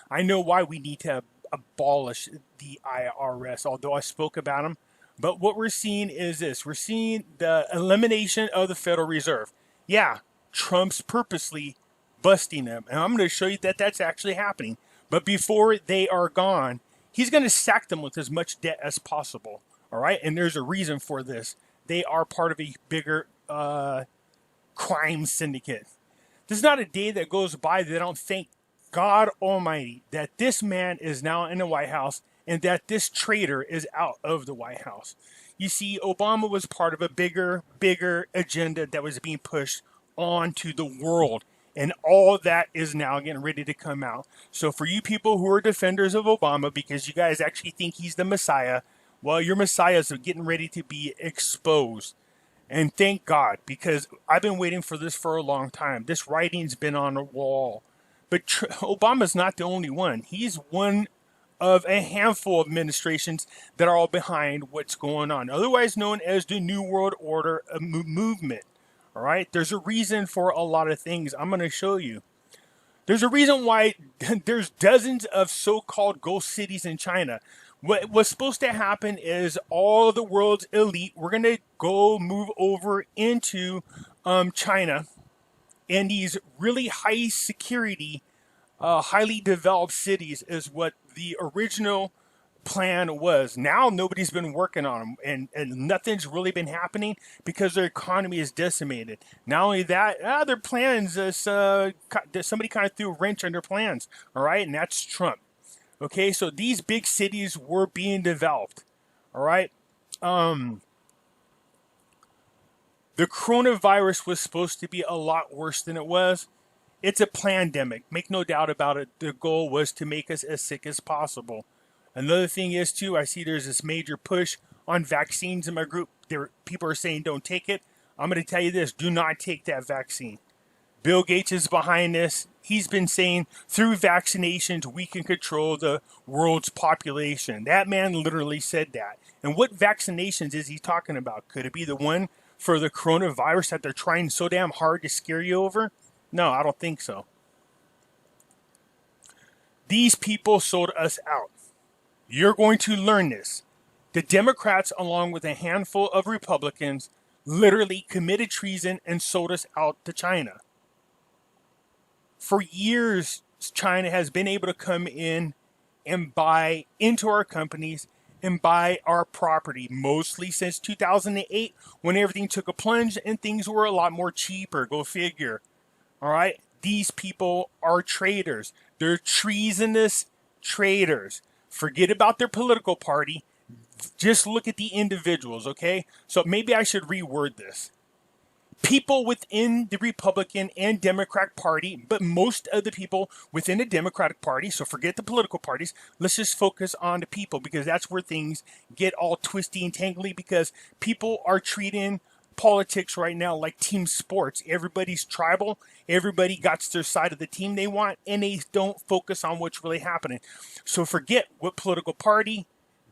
I know why we need to abolish the IRS, although I spoke about them. But what we're seeing is this: we're seeing the elimination of the Federal Reserve. Yeah, Trump's purposely busting them, and I'm going to show you that that's actually happening. But before they are gone, he's going to sack them with as much debt as possible. All right, and there's a reason for this. They are part of a bigger crime syndicate. There's not a day that goes by that I don't thank God Almighty that this man is now in the White House and that this traitor is out of the White House. You see, Obama was part of a bigger agenda that was being pushed onto the world. And all that is now getting ready to come out. So for you people who are defenders of Obama because you guys actually think he's the Messiah, well, your Messiahs are getting ready to be exposed. And thank God, because I've been waiting for this for a long time. This writing's been on the wall. But Obama's not the only one. He's one of a handful of administrations that are all behind what's going on, otherwise known as the New World Order movement. All right, there's a reason for a lot of things. I'm going to show you. There's a reason why there's dozens of so-called ghost cities in China. What was supposed to happen is all of the world's elite, we're going to go move over into China, and these really high security, highly developed cities is what the original plan was. Now nobody's been working on them, and nothing's really been happening because their economy is decimated. Not only that, their plans is somebody kind of threw a wrench on their plans. All right, and that's Trump. Okay, so these big cities were being developed. All right, the coronavirus was supposed to be a lot worse than it was. It's a pandemic, make no doubt about it. The goal was to make us as sick as possible. Another thing is, too, I see there's this major push on vaccines in my group. People are saying don't take it. I'm going to tell you this, do not take that vaccine. Bill Gates is behind this. He's been saying through vaccinations, we can control the world's population. That man literally said that. And what vaccinations is he talking about? Could it be the one for the coronavirus that they're trying so damn hard to scare you over? No, I don't think so. These people sold us out. You're going to learn this. The Democrats, along with a handful of Republicans, literally committed treason and sold us out to China. For years, China has been able to come in and buy into our companies and buy our property, mostly since 2008, when everything took a plunge and things were a lot more cheaper. Go figure. All right? These people are traitors. They're treasonous traitors. Forget about their political party. Just look at the individuals, okay? So maybe I should reword this. People within the Republican and Democratic Party, but most of the people within the Democratic Party, so forget the political parties, let's just focus on the people because that's where things get all twisty and tangly because people are treating politics right now like team sports. Everybody's tribal. Everybody got their side of the team they want, and they don't focus on what's really happening. So forget what political party.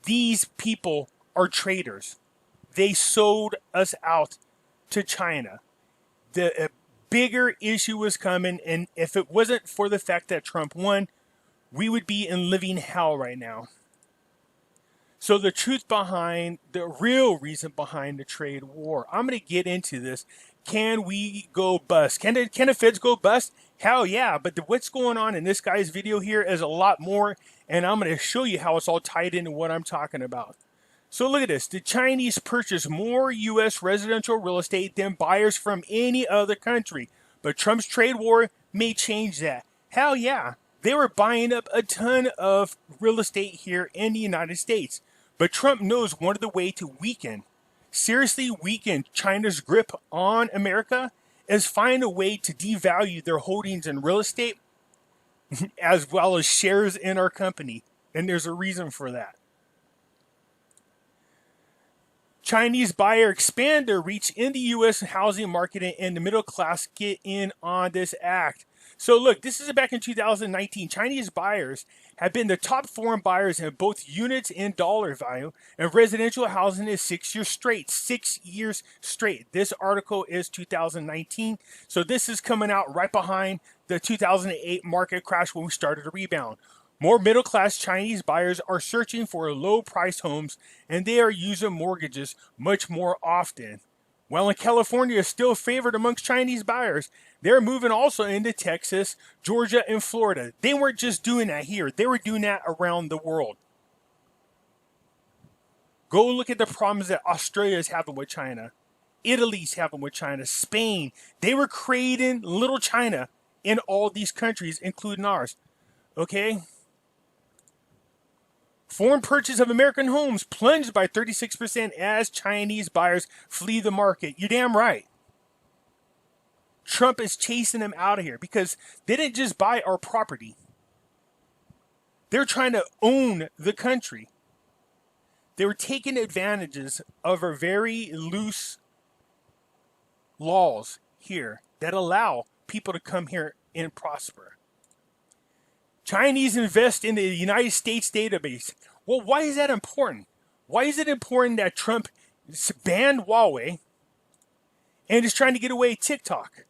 These people are traitors. They sold us out to China. The bigger issue was coming, and if it wasn't for the fact that Trump won, we would be in living hell right now. So the truth behind, the real reason behind the trade war, I'm going to get into this. Can we go bust? Can the feds go bust? Hell yeah, but what's going on in this guy's video here is a lot more, and I'm going to show you how it's all tied into what I'm talking about. So look at this. The Chinese purchase more U.S. residential real estate than buyers from any other country. But Trump's trade war may change that. Hell yeah. They were buying up a ton of real estate here in the United States. But Trump knows one of the ways to seriously weaken China's grip on America is find a way to devalue their holdings in real estate as well as shares in our company. And there's a reason for that. Chinese buyer expand their reach in the U.S. housing market and the middle class get in on this act. So look, this is back in 2019. Chinese buyers have been the top foreign buyers in both units and dollar value, and residential housing is 6 years straight. 6 years straight. This article is 2019. So this is coming out right behind the 2008 market crash when we started to rebound. More middle-class Chinese buyers are searching for low-priced homes, and they are using mortgages much more often. While in California is still favored amongst Chinese buyers, they're moving also into Texas, Georgia, and Florida. They weren't just doing that here. They were doing that around the world. Go look at the problems that Australia is having with China. Italy's having with China. Spain. They were creating little China in all these countries, including ours. Okay? Foreign purchase of American homes plunged by 36% as Chinese buyers flee the market. You're damn right. Trump is chasing them out of here because they didn't just buy our property. They're trying to own the country. They were taking advantages of our very loose laws here that allow people to come here and prosper. Chinese invest in the United States database. Well, why is that important? Why is it important that Trump banned Huawei and is trying to get away TikTok?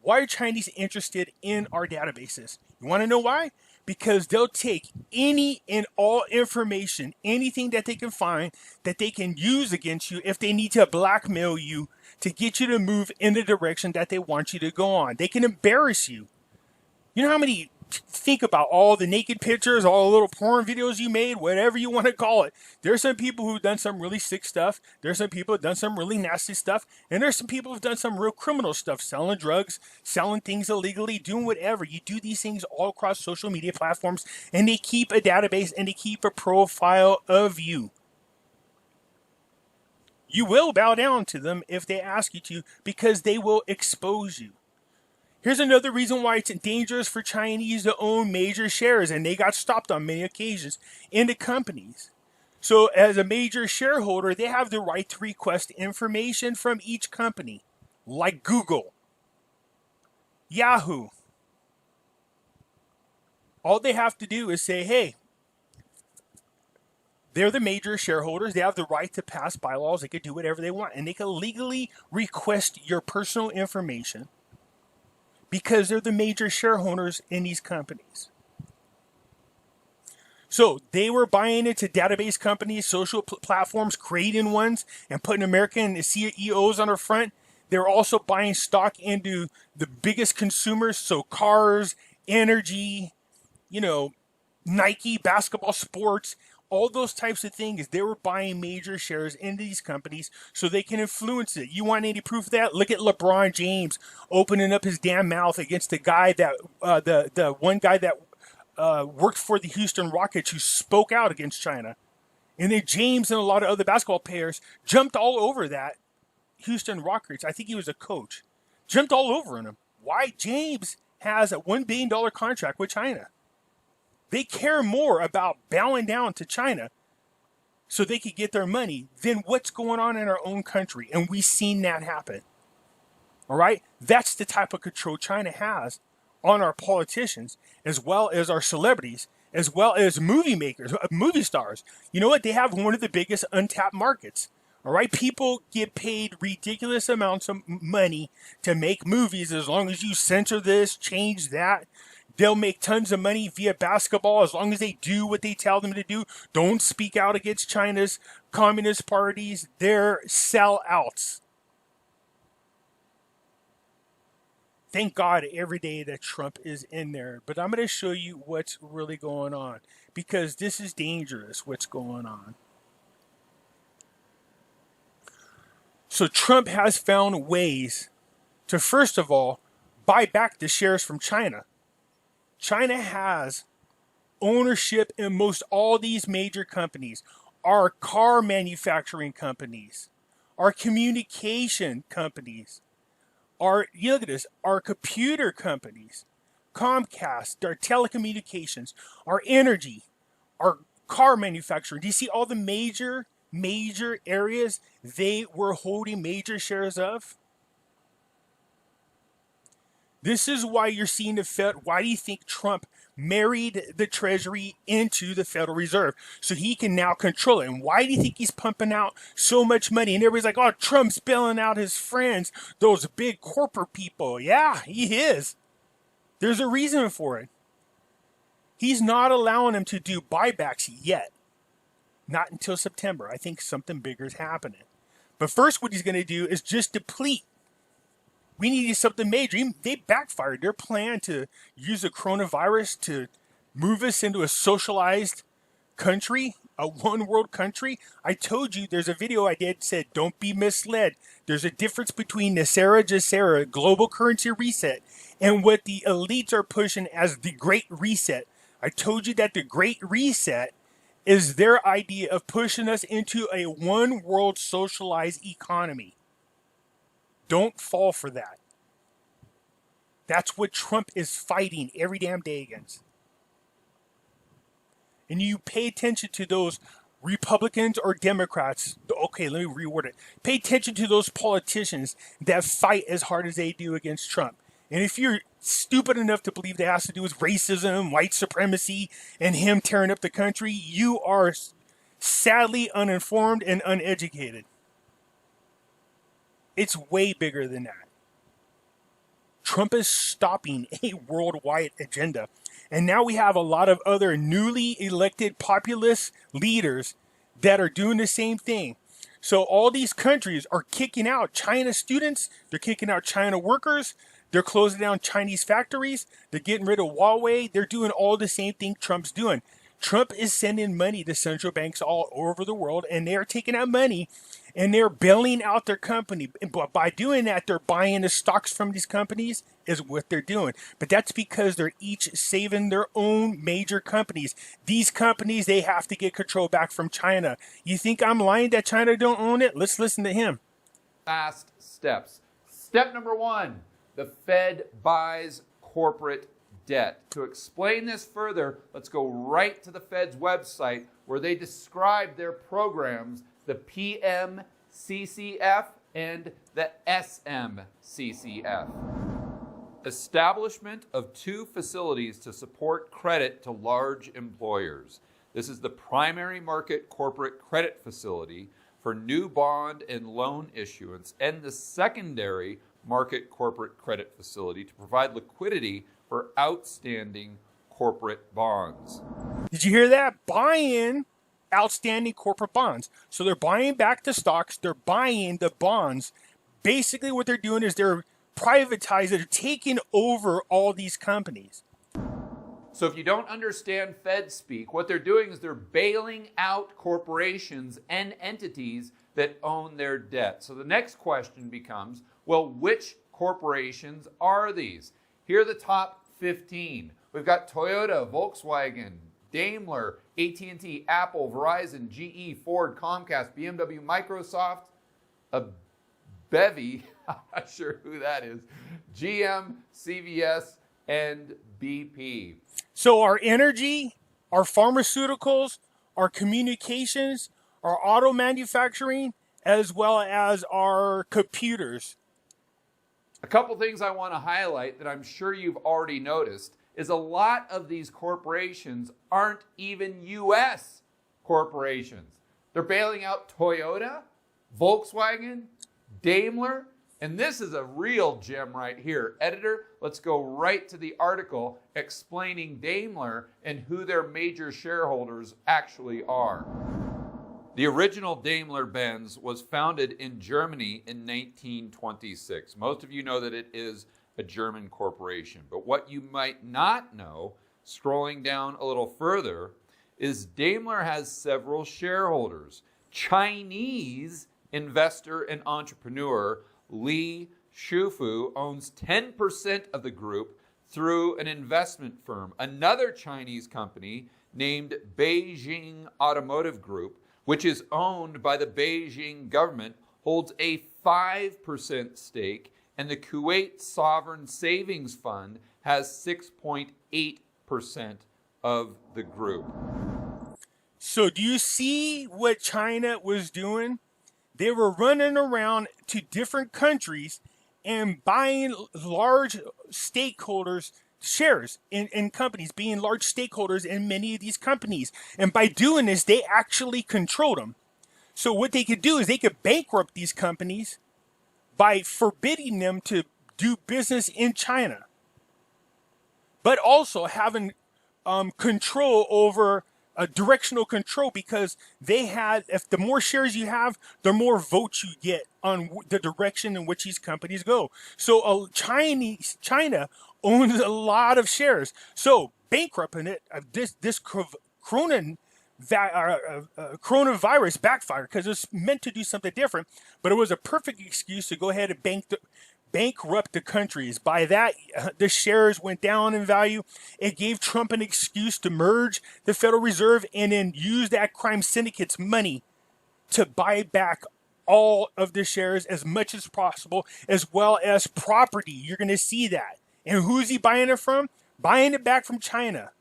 Why are Chinese interested in our databases? You want to know why? Because they'll take any and all information, anything that they can find that they can use against you if they need to blackmail you to get you to move in the direction that they want you to go on. They can embarrass you. You know how many, think about all the naked pictures, all the little porn videos you made, whatever you want to call it. There's some people who've done some really sick stuff. There's some people who've done some really nasty stuff. And there's some people who've done some real criminal stuff, selling drugs, selling things illegally, doing whatever. You do these things all across social media platforms, and they keep a database and they keep a profile of you. You will bow down to them if they ask you to, because they will expose you. Here's another reason why it's dangerous for Chinese to own major shares, and they got stopped on many occasions, into companies. So as a major shareholder, they have the right to request information from each company, like Google, Yahoo. All they have to do is say, hey, they're the major shareholders. They have the right to pass bylaws. They can do whatever they want, and they can legally request your personal information because they're the major shareholders in these companies. So they were buying into database companies, social platforms, creating ones, and putting American CEOs on the front. They're also buying stock into the biggest consumers, so cars, energy, Nike, basketball, sports, all those types of things. They were buying major shares into these companies so they can influence it. You want any proof of that? Look at LeBron James opening up his damn mouth against the guy that, the one guy that worked for the Houston Rockets who spoke out against China. And then James and a lot of other basketball players jumped all over that Houston Rockets. I think he was a coach. Jumped all over him. Why? James has a $1 billion contract with China. They care more about bowing down to China so they could get their money than what's going on in our own country. And we've seen that happen. All right? That's the type of control China has on our politicians, as well as our celebrities, as well as movie makers, movie stars. You know what? They have one of the biggest untapped markets. All right? People get paid ridiculous amounts of money to make movies as long as you censor this, change that. They'll make tons of money via basketball as long as they do what they tell them to do. Don't speak out against China's communist parties. They're sellouts. Thank God every day that Trump is in there. But I'm going to show you what's really going on, because this is dangerous, what's going on. So Trump has found ways to, first of all, buy back the shares from China. China has ownership in most all these major companies. Our car manufacturing companies, our communication companies, look at this, our computer companies, Comcast, our telecommunications, our energy, our car manufacturing. Do you see all the major areas they were holding major shares of? This is why you're seeing the Fed. Why do you think Trump married the Treasury into the Federal Reserve so he can now control it? And why do you think he's pumping out so much money? And everybody's like, oh, Trump's bailing out his friends, those big corporate people. Yeah, he is. There's a reason for it. He's not allowing them to do buybacks yet. Not until September. I think something bigger is happening. But first, what he's going to do is just deplete. We needed something major. They backfired. Their plan to use the coronavirus to move us into a socialized country, a one world country. I told you there's a video I did said, don't be misled. There's a difference between NESARA, global currency reset, and what the elites are pushing as the Great Reset. I told you that the Great Reset is their idea of pushing us into a one world socialized economy. Don't fall for that. That's what Trump is fighting every damn day against. And you pay attention to those Republicans or Democrats. Okay, let me reword it. Pay attention to those politicians that fight as hard as they do against Trump. And if you're stupid enough to believe that has to do with racism, white supremacy, and him tearing up the country, you are sadly uninformed and uneducated. It's way bigger than that. Trump is stopping a worldwide agenda. And now we have a lot of other newly elected populist leaders that are doing the same thing. So all these countries are kicking out China students. They're kicking out China workers. They're closing down Chinese factories. They're getting rid of Huawei. They're doing all the same thing Trump's doing. Trump is sending money to central banks all over the world, and they're taking out money, and they're bailing out their company. But by doing that, they're buying the stocks from these companies is what they're doing. But that's because they're each saving their own major companies. These companies, they have to get control back from China. You think I'm lying that China don't own it? Let's listen to him. Fast steps. Step number one, the Fed buys corporate debt. To explain this further, let's go right to the Fed's website where they describe their programs, the PMCCF and the SMCCF. Establishment of two facilities to support credit to large employers. This is the primary market corporate credit facility for new bond and loan issuance, and the secondary market corporate credit facility to provide liquidity for outstanding corporate bonds. Did you hear that? Buying outstanding corporate bonds. So they're buying back the stocks. They're buying the bonds. Basically what they're doing is they're privatizing. They're taking over all these companies. So if you don't understand Fed speak, what they're doing is they're bailing out corporations and entities that own their debt. So the next question becomes, well, which corporations are these? Here are the top 15. We've got Toyota, Volkswagen, Daimler, AT&T, Apple, Verizon, GE, Ford, Comcast, BMW, Microsoft, a bevy, I'm not sure who that is, GM, CVS, and BP. So our energy, our pharmaceuticals, our communications, our auto manufacturing, as well as our computers. A couple things I want to highlight that I'm sure you've already noticed is a lot of these corporations aren't even U.S. corporations. They're bailing out Toyota, Volkswagen, Daimler, and this is a real gem right here. Editor, let's go right to the article explaining Daimler and who their major shareholders actually are. The original Daimler-Benz was founded in Germany in 1926. Most of you know that it is a German corporation. But what you might not know, scrolling down a little further, is Daimler has several shareholders. Chinese investor and entrepreneur Li Shufu owns 10% of the group through an investment firm. Another Chinese company named Beijing Automotive Group, which is owned by the Beijing government, holds a 5% stake, and the Kuwait Sovereign Savings Fund has 6.8% of the group. So do you see what China was doing? They were running around to different countries and buying large stakeholders' shares in companies, being large stakeholders in many of these companies. And by doing this, they actually controlled them. So what they could do is they could bankrupt these companies by forbidding them to do business in China. but also having control over directional control, because they had, if the more shares you have, the more votes you get on the direction in which these companies go. So China owns a lot of shares. So bankrupting it, this coronavirus backfired because it was meant to do something different, but it was a perfect excuse to go ahead and bankrupt the countries. By that, the shares went down in value. It gave Trump an excuse to merge the Federal Reserve and then use that crime syndicate's money to buy back all of the shares as much as possible, as well as property. You're going to see that. And who's he buying it from? Buying it back from China.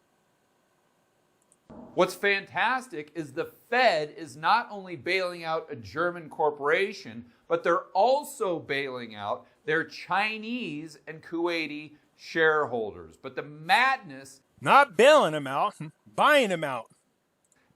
What's fantastic is the Fed is not only bailing out a German corporation, but they're also bailing out their Chinese and Kuwaiti shareholders. But the madness, not bailing them out, buying them out,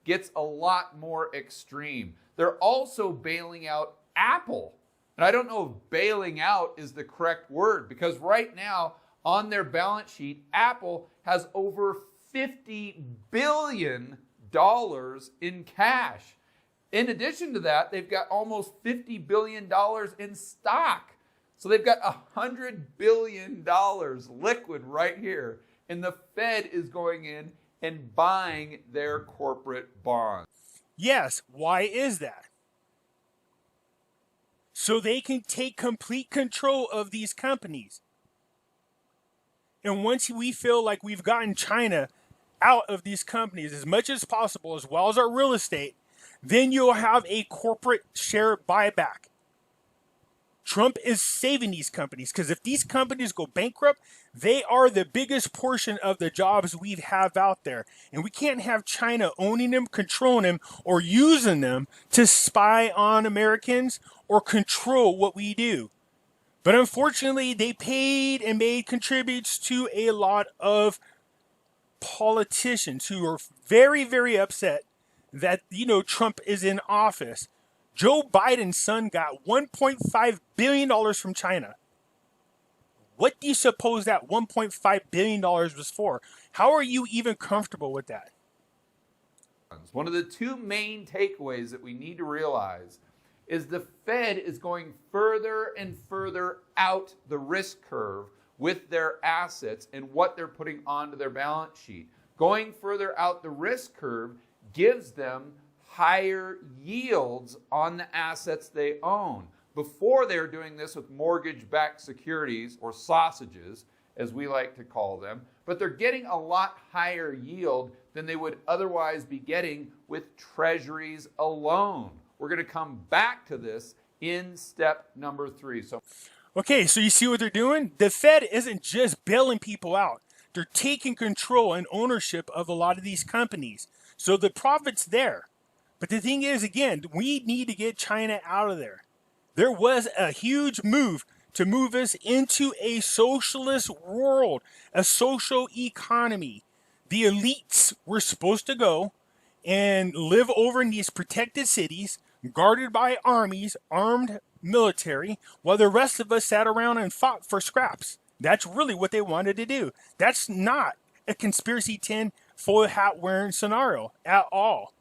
gets a lot more extreme. They're also bailing out Apple. And I don't know if bailing out is the correct word, because right now on their balance sheet, Apple has over $50 billion in cash. In addition to that, they've got almost $50 billion in stock. So they've got $100 billion liquid right here. And the Fed is going in and buying their corporate bonds. Yes, why is that? So they can take complete control of these companies. And once we feel like we've gotten China out of these companies as much as possible, as well as our real estate, then you'll have a corporate share buyback. Trump is saving these companies, because if these companies go bankrupt, they are the biggest portion of the jobs we have out there. And we can't have China owning them, controlling them, or using them to spy on Americans or control what we do. But unfortunately, they paid and made contributes to a lot of politicians who are very, very upset that, Trump is in office. Joe Biden's son got $1.5 billion from China. What do you suppose that $1.5 billion was for? How are you even comfortable with that? One of the two main takeaways that we need to realize is the Fed is going further and further out the risk curve with their assets and what they're putting onto their balance sheet. Going further out the risk curve gives them higher yields on the assets they own. Before, they were doing this with mortgage-backed securities, or sausages, as we like to call them, but they're getting a lot higher yield than they would otherwise be getting with treasuries alone. We're going to come back to this in step number 3. Okay, so you see what they're doing? The Fed isn't just bailing people out. They're taking control and ownership of a lot of these companies. So the profit's there. But the thing is, again, we need to get China out of there. There was a huge move to move us into a socialist world, a social economy. The elites were supposed to go and live over in these protected cities, guarded by armies, armed military, while the rest of us sat around and fought for scraps. That's really what they wanted to do. That's not a conspiracy tin foil hat wearing scenario at all.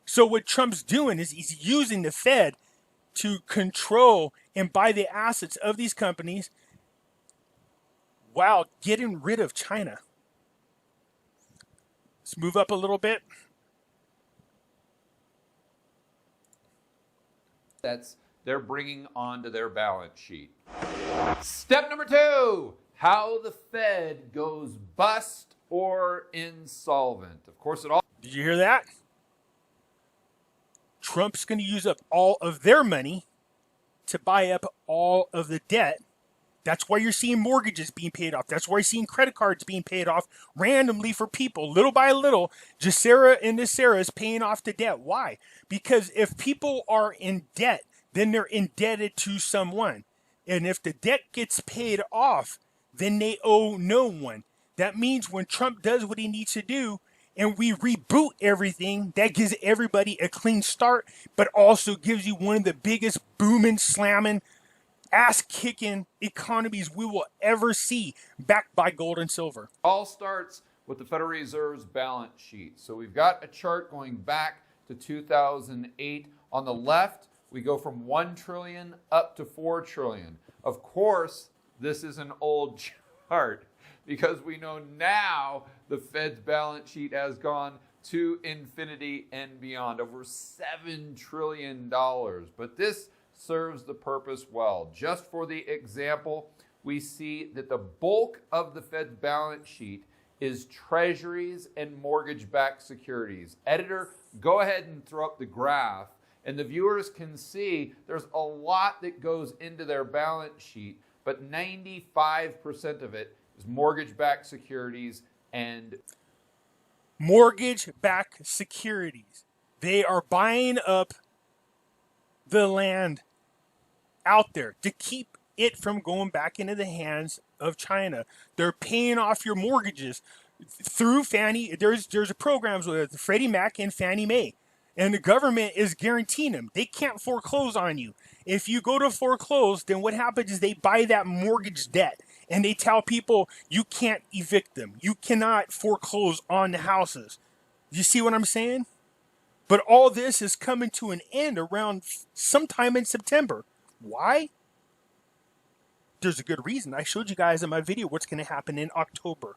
So what Trump's doing is he's using the Fed to control and buy the assets of these companies while getting rid of China. Let's move up a little bit. That's they're bringing onto their balance sheet. Step number 2, how the Fed goes bust or insolvent. Of course, it all. Did you hear that? Trump's going to use up all of their money to buy up all of the debt. That's why you're seeing mortgages being paid off. That's why you're seeing credit cards being paid off randomly for people. Little by little, NESARA and NESARA is paying off the debt. Why? Because if people are in debt, then they're indebted to someone. And if the debt gets paid off, then they owe no one. That means when Trump does what he needs to do, and we reboot everything, that gives everybody a clean start, but also gives you one of the biggest booming, slamming ass-kicking economies we will ever see, backed by gold and silver. All starts with the Federal Reserve's balance sheet. So we've got a chart going back to 2008. On the left, we go from 1 trillion up to 4 trillion. Of course, this is an old chart because we know now the Fed's balance sheet has gone to infinity and beyond, over $7 trillion. But this serves the purpose well. Just for the example, we see that the bulk of the Fed's balance sheet is treasuries and mortgage-backed securities. Editor, go ahead and throw up the graph, and the viewers can see there's a lot that goes into their balance sheet, but 95% of it is mortgage-backed securities and mortgage-backed securities. They are buying up the land out there to keep it from going back into the hands of China. They're paying off your mortgages through Fannie. There's programs with Freddie Mac and Fannie Mae, and the government is guaranteeing them. They can't foreclose on you. If you go to foreclose, then what happens is they buy that mortgage debt, and they tell people you can't evict them. You cannot foreclose on the houses. You see what I'm saying? But all this is coming to an end around sometime in September. Why? There's a good reason. I showed you guys in my video what's going to happen in October.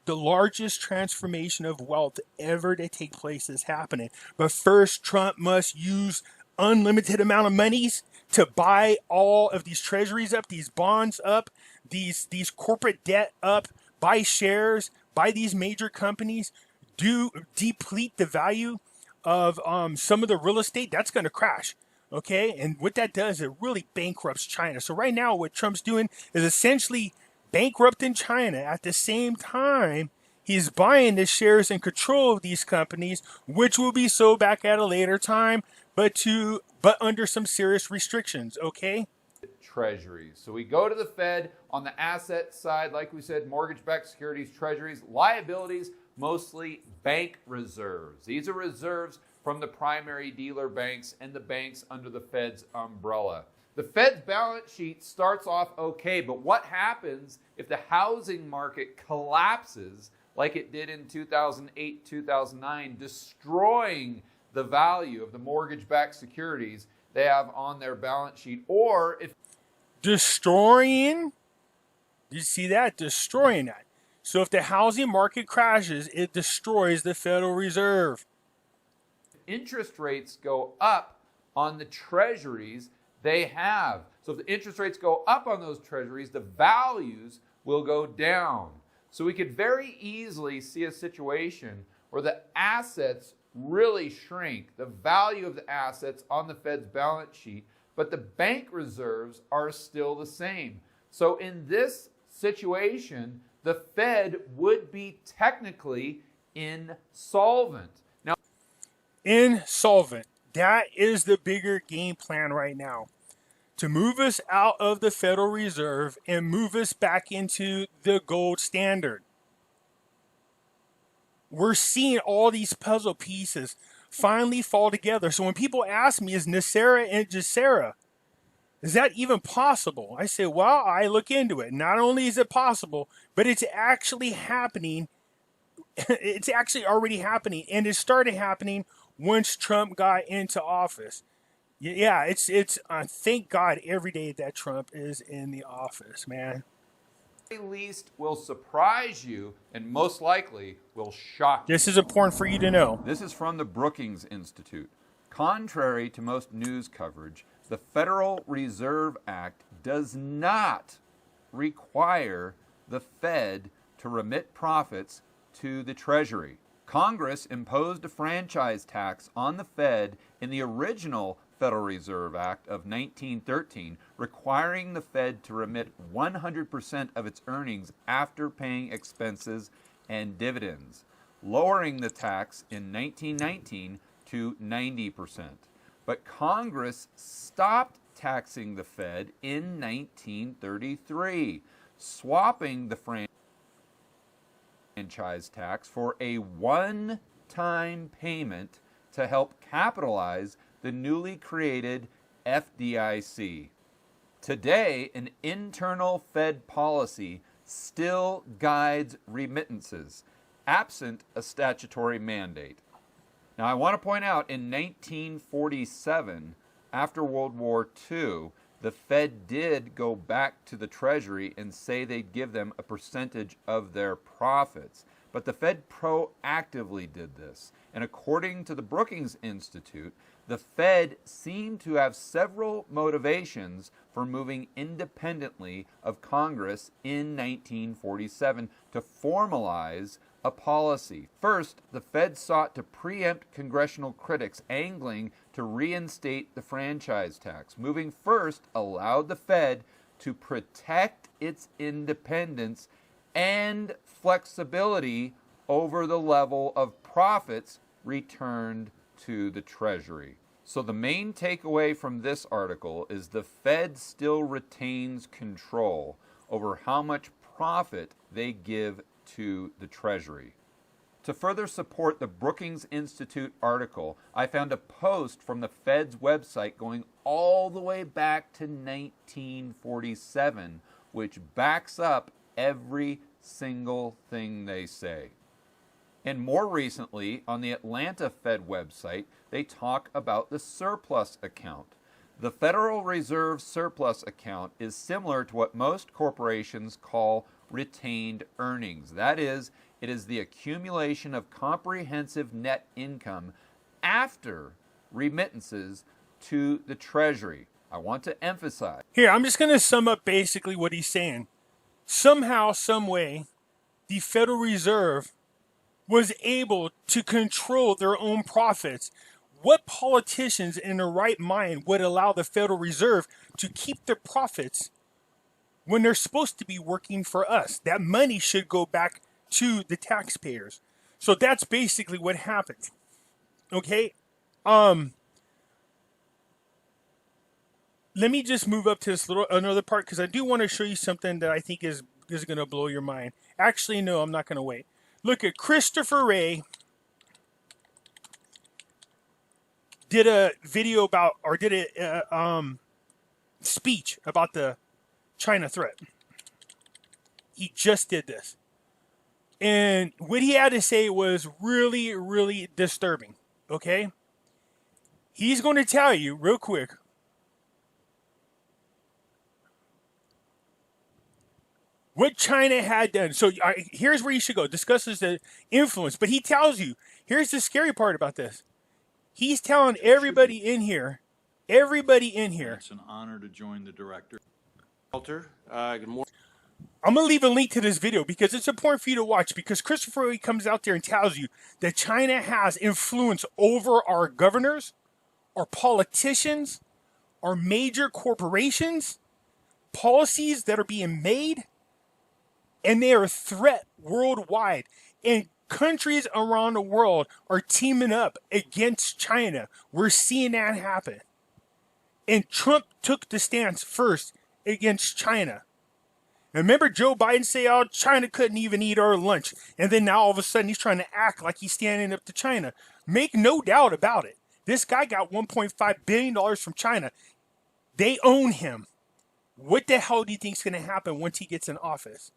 The largest transformation of wealth ever to take place is happening. But first, Trump must use unlimited amount of monies to buy all of these treasuries up, these bonds up, these corporate debt up, buy shares, buy these major companies, deplete the value of some of the real estate. That's going to crash. Okay, and what that does, it really bankrupts China. So right now, what Trump's doing is essentially bankrupting China. At the same time, he's buying the shares and control of these companies, which will be sold back at a later time, but under some serious restrictions. Okay. Treasuries. So we go to the Fed on the asset side, like we said, mortgage-backed securities, treasuries, liabilities, mostly bank reserves. These are reserves from the primary dealer banks and the banks under the Fed's umbrella. The Fed's balance sheet starts off okay, but what happens if the housing market collapses like it did in 2008, 2009, destroying the value of the mortgage-backed securities they have on their balance sheet? Or if destroying, you see that? Destroying that. So if the housing market crashes, it destroys the Federal Reserve. Interest rates go up on the treasuries they have. So if the interest rates go up on those treasuries, the values will go down. So we could very easily see a situation where the assets really shrink, the value of the assets on the Fed's balance sheet, but the bank reserves are still the same. So in this situation, the Fed would be technically insolvent. Now, Insolvent. That is the bigger game plan right now. To move us out of the Federal Reserve and move us back into the gold standard. We're seeing all these puzzle pieces finally fall together. So when people ask me, is NESARA and NESARA, is that even possible? I say, well, I look into it. Not only is it possible, but it's actually happening. It's actually already happening, and it started happening once Trump got into office. Yeah, it's thank God every day that Trump is in the office, man. at least will surprise you and most likely will shock you. This is important for you to know. This is from the Brookings Institute. Contrary to most news coverage, the Federal Reserve Act does not require the Fed to remit profits to the Treasury. Congress imposed a franchise tax on the Fed in the original Federal Reserve Act of 1913, requiring the Fed to remit 100% of its earnings after paying expenses and dividends, lowering the tax in 1919 to 90%. But Congress stopped taxing the Fed in 1933, swapping the franchise tax for a one-time payment to help capitalize the newly created FDIC. Today, an internal Fed policy still guides remittances, absent a statutory mandate. Now, I want to point out, in 1947, after World War II, the Fed did go back to the Treasury and say they'd give them a percentage of their profits. But the Fed proactively did this. And according to the Brookings Institute, the Fed seemed to have several motivations for moving independently of Congress in 1947 to formalize a policy. First, the Fed sought to preempt congressional critics angling to reinstate the franchise tax. Moving first allowed the Fed to protect its independence and flexibility over the level of profits returned to the Treasury. So the main takeaway from this article is the Fed still retains control over how much profit they give to the Treasury. To further support the Brookings Institute article, I found a post from the Fed's website going all the way back to 1947, which backs up every single thing they say. And more recently, on the Atlanta Fed website, they talk about the surplus account. The Federal Reserve surplus account is similar to what most corporations call retained earnings. That is, it is the accumulation of comprehensive net income after remittances to the Treasury. I want to emphasize. Here, I'm just going to sum up basically what he's saying. Somehow, some way, the Federal Reserve was able to control their own profits. What politicians in their right mind would allow the Federal Reserve to keep their profits when they're supposed to be working for us? That money should go back to the taxpayers. So that's basically what happened. Okay? Let me just move up to this another part, because I do want to show you something that I think is going to blow your mind. Actually, no, I'm not going to wait. Look at Christopher Wray did a video about, or did a speech about the China threat. He just did this. And what he had to say was really, really disturbing. Okay? He's going to tell you real quick what China had done. So here's where you should go. Discusses the influence. But he tells you, here's the scary part about this. He's telling everybody in here. It's an honor to join the director. Walter, good morning. I'm going to leave a link to this video because it's important for you to watch, because Christopher Wray comes out there and tells you that China has influence over our governors, our politicians, our major corporations, policies that are being made, and they are a threat worldwide. And countries around the world are teaming up against China. We're seeing that happen. And Trump took the stance first against China. And remember Joe Biden say, oh, China couldn't even eat our lunch. And then now all of a sudden he's trying to act like he's standing up to China. Make no doubt about it. This guy got $1.5 billion from China. They own him. What the hell do you think is going to happen once he gets in office?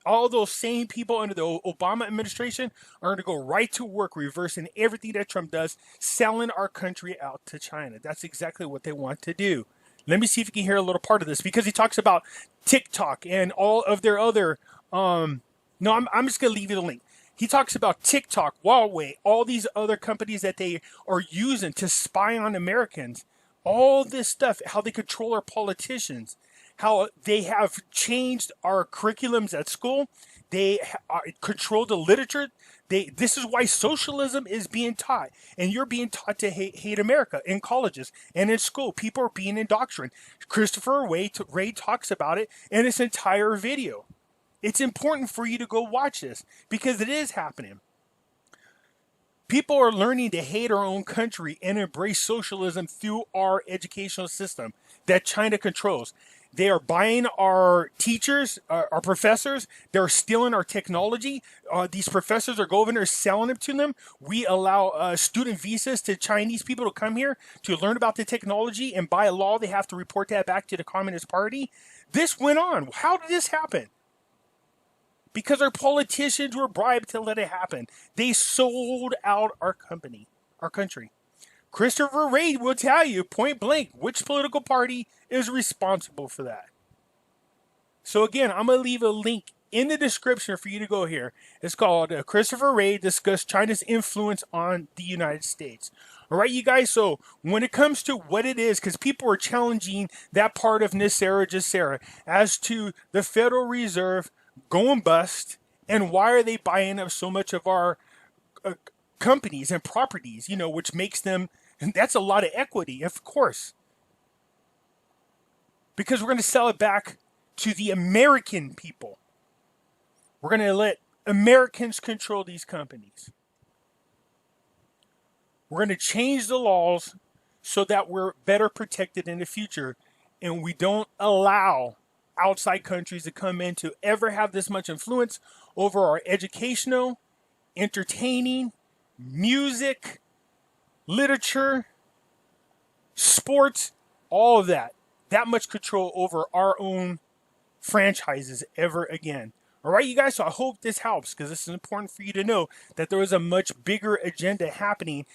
All those same people under the Obama administration are going to go right to work reversing everything that Trump does, selling our country out to China. That's exactly what they want to do. Let me see if you can hear a little part of this, because he talks about TikTok and all of their other, I'm just going to leave you the link. He talks about TikTok, Huawei, all these other companies that they are using to spy on Americans. All this stuff, how they control our politicians, how they have changed our curriculums at school. They control the literature. This is why socialism is being taught. And you're being taught to hate America in colleges and in school. People are being indoctrinated. Christopher Wray talks about it in this entire video. It's important for you to go watch this, because it is happening. People are learning to hate our own country and embrace socialism through our educational system that China controls. They are buying our teachers, our professors. They're stealing our technology. These professors are going there selling it to them. We allow student visas to Chinese people to come here to learn about the technology, and by law, they have to report that back to the Communist Party. This went on. How did this happen? Because our politicians were bribed to let it happen. They sold out our company, our country. Christopher Wray will tell you point blank which political party is responsible for that. So again, I'm going to leave a link in the description for you to go here. It's called Christopher Wray Discuss China's Influence on the United States. All right, you guys, so when it comes to what it is, because people are challenging that part of NESARA as to the Federal Reserve going bust, and why are they buying up so much of our companies and properties, which makes them, and that's a lot of equity, of course. Because we're going to sell it back to the American people. We're going to let Americans control these companies. We're going to change the laws so that we're better protected in the future, and we don't allow outside countries to come in to ever have this much influence over our educational, entertaining, music, literature, sports, all of that. That much control over our own franchises ever again. All right, you guys, so I hope this helps, because this is important for you to know that there is a much bigger agenda happening